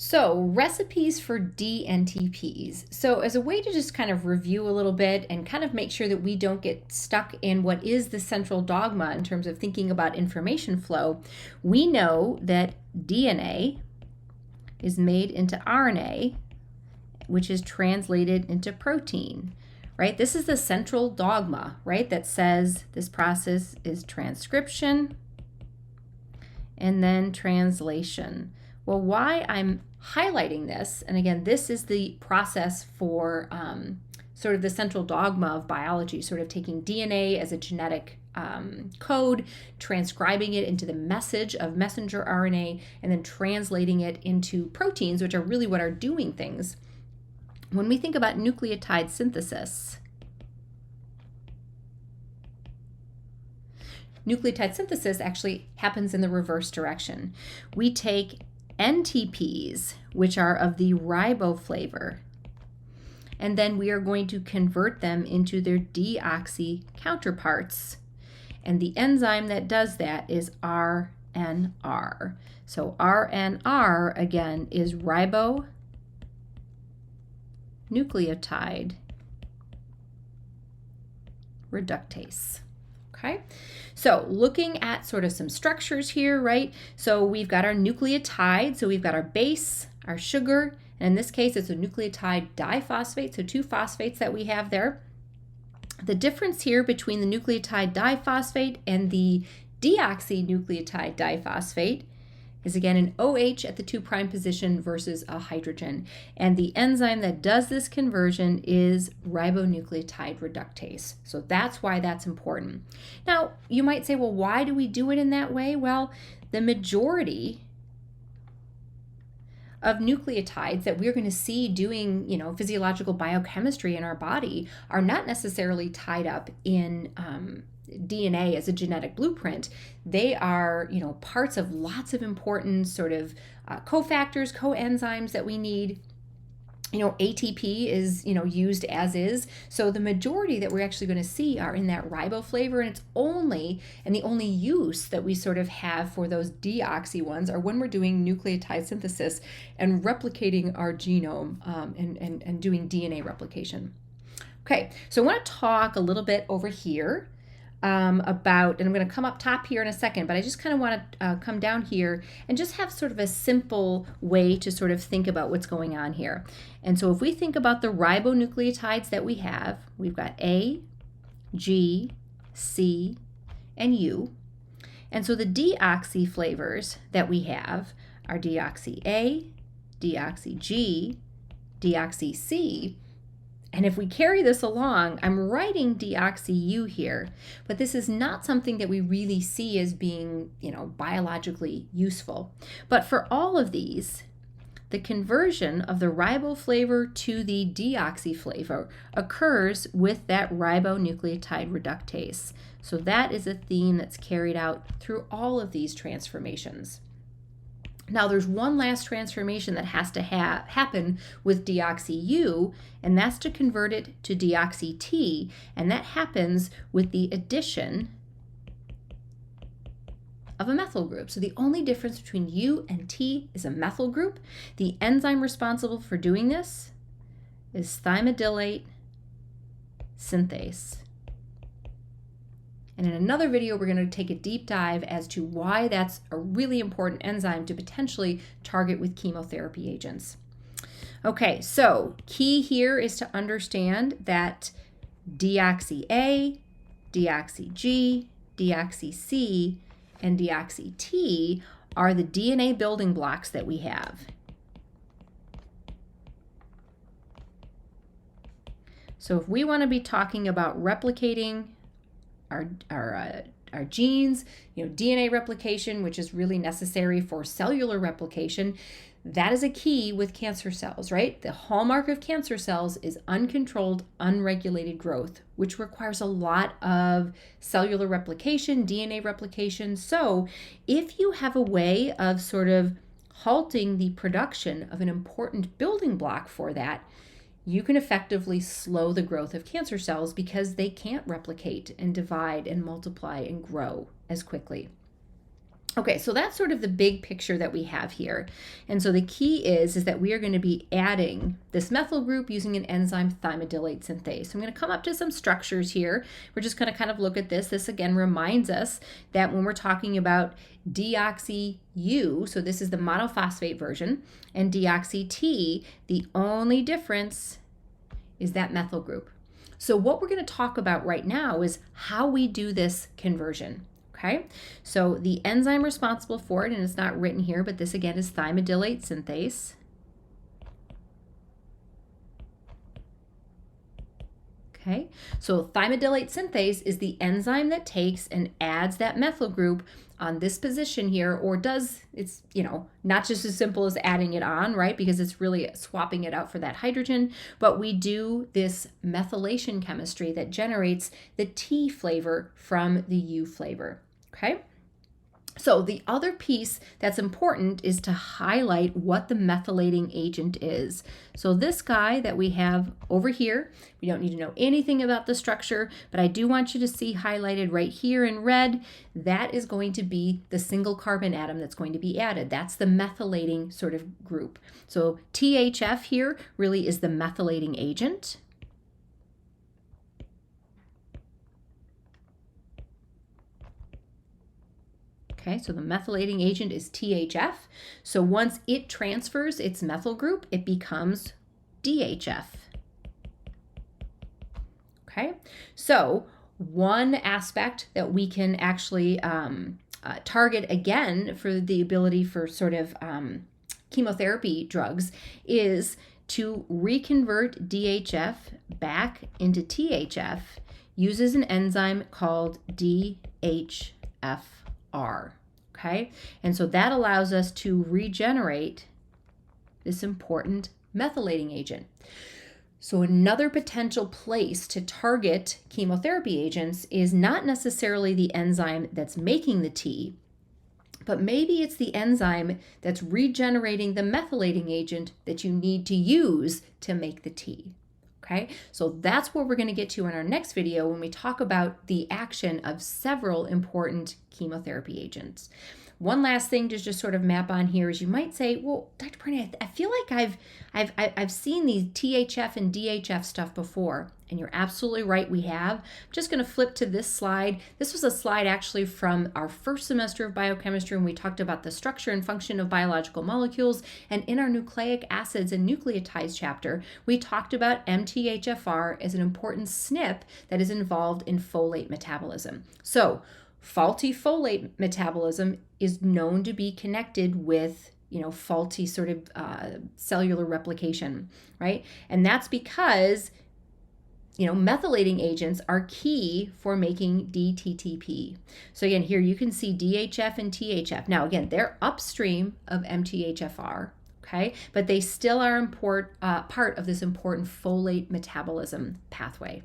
So, recipes for dNTPs. So, as a way to just kind of review a little bit and kind of make sure that we don't get stuck in what is the central dogma in terms of thinking about information flow, we know that DNA is made into RNA, which is translated into protein, right? This is the central dogma, right? That says this process is transcription and then translation. Well, why I'm highlighting this, and again, this is the process for sort of the central dogma of biology, sort of taking DNA as a genetic code, transcribing it into the message of messenger RNA, and then translating it into proteins, which are really what are doing things. When we think about nucleotide synthesis, nucleotide synthesis actually happens in the reverse direction. We take NTPs, which are of the riboflavor, and then we are going to convert them into their deoxy counterparts. And the enzyme that does that is RNR. So RNR, again, is ribonucleotide reductase. Okay, so looking at sort of some structures here, right? So we've got our nucleotide, so we've got our base, our sugar, and in this case it's a nucleotide diphosphate, so two phosphates that we have there. The difference here between the nucleotide diphosphate and the deoxynucleotide diphosphate is again an OH at the 2' position versus a hydrogen. And the enzyme that does this conversion is ribonucleotide reductase. So that's why that's important. Now, you might say, well, why do we do it in that way? Well, the majority of nucleotides that we're going to see doing, physiological biochemistry in our body are not necessarily tied up in DNA as a genetic blueprint. They are, parts of lots of important sort of cofactors, coenzymes that we need. ATP is, used as is. So the majority that we're actually going to see are in that riboflavor, and the only use that we sort of have for those deoxy ones are when we're doing nucleotide synthesis and replicating our genome and doing DNA replication. Okay, so I want to talk a little bit over here about, and I'm going to come up top here in a second, but I just kind of want to come down here and just have sort of a simple way to sort of think about what's going on here. And so if we think about the ribonucleotides that we have, we've got A, G, C, and U. And so the deoxy flavors that we have are deoxy A, deoxy G, deoxy C. And if we carry this along, I'm writing deoxy-U here, but this is not something that we really see as being, biologically useful. But for all of these, the conversion of the riboflavor to the deoxy flavor occurs with that ribonucleotide reductase. So that is a theme that's carried out through all of these transformations. Now, there's one last transformation that has to happen with deoxy-U, and that's to convert it to deoxy-T, and that happens with the addition of a methyl group. So the only difference between U and T is a methyl group. The enzyme responsible for doing this is thymidylate synthase. And in another video, we're going to take a deep dive as to why that's a really important enzyme to potentially target with chemotherapy agents. Okay, so key here is to understand that deoxy A, deoxy G, deoxy C, and deoxy T are the DNA building blocks that we have. So if we want to be talking about replicating our genes, DNA replication, which is really necessary for cellular replication, that is a key with cancer cells, right? The hallmark of cancer cells is uncontrolled, unregulated growth, which requires a lot of cellular replication, DNA replication. So if you have a way of sort of halting the production of an important building block for that, you can effectively slow the growth of cancer cells because they can't replicate and divide and multiply and grow as quickly. Okay, so that's sort of the big picture that we have here. And so the key is that we are going to be adding this methyl group using an enzyme thymidylate synthase. So I'm going to come up to some structures here. We're just going to kind of look at this. This again reminds us that when we're talking about deoxy-U, so this is the monophosphate version, and deoxy-T, the only difference is that methyl group. So what we're going to talk about right now is how we do this conversion. Okay, so the enzyme responsible for it, and it's not written here, but this again is thymidylate synthase. Okay, so thymidylate synthase is the enzyme that takes and adds that methyl group on this position here, or does, it's, not just as simple as adding it on, right? Because it's really swapping it out for that hydrogen, but we do this methylation chemistry that generates the T flavor from the U flavor. Okay, so the other piece that's important is to highlight what the methylating agent is. So this guy that we have over here, we don't need to know anything about the structure, but I do want you to see highlighted right here in red, that is going to be the single carbon atom that's going to be added. That's the methylating sort of group. So THF here really is the methylating agent. Okay, so the methylating agent is THF. So once it transfers its methyl group, it becomes DHF. Okay, so one aspect that we can actually target again for the ability for sort of chemotherapy drugs is to reconvert DHF back into THF uses an enzyme called DHF. Okay, and so that allows us to regenerate this important methylating agent. So another potential place to target chemotherapy agents is not necessarily the enzyme that's making the T, but maybe it's the enzyme that's regenerating the methylating agent that you need to use to make the T. Okay, so that's what we're going to get to in our next video when we talk about the action of several important chemotherapy agents. One last thing to just sort of map on here is you might say, well, Dr. Perney, I feel like I've seen these THF and DHF stuff before, and you're absolutely right, we have. I'm just going to flip to this slide. This was a slide actually from our first semester of biochemistry when we talked about the structure and function of biological molecules, and in our nucleic acids and nucleotides chapter, we talked about MTHFR as an important SNP that is involved in folate metabolism. So faulty folate metabolism is known to be connected with faulty sort of cellular replication, right? And that's because methylating agents are key for making dTTP. So again, here you can see DHF and THF. Now again, they're upstream of MTHFR, okay? But they still are part of this important folate metabolism pathway.